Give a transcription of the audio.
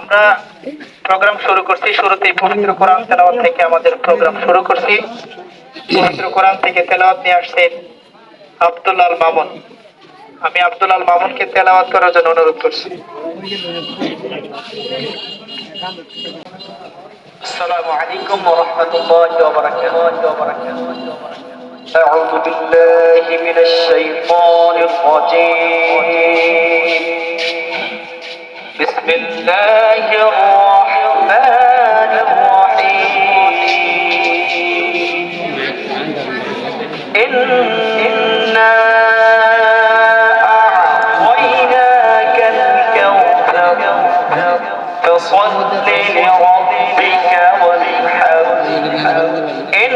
আমরা প্রোগ্রাম শুরু করছি, শুরুতেই পবিত্র কোরআন তেলাওয়াত থেকে আমাদের প্রোগ্রাম শুরু করছি। পবিত্র কোরআন থেকে তেলাওয়াত নিয়ে আসছেন আব্দুল আল মামুন। আমি আব্দুল আল মামুনকে তেলাওয়াত করার জন্য অনুরোধ করছি। আসসালামু আলাইকুম ওয়া রাহমাতুল্লাহি ওয়া বারাকাতুহু। أعوذ بالله من الشيطان الرجيم. بسم الله الرحمن الرحيم. إنا أعطيناك الكوثر فصل لربك وانحر إن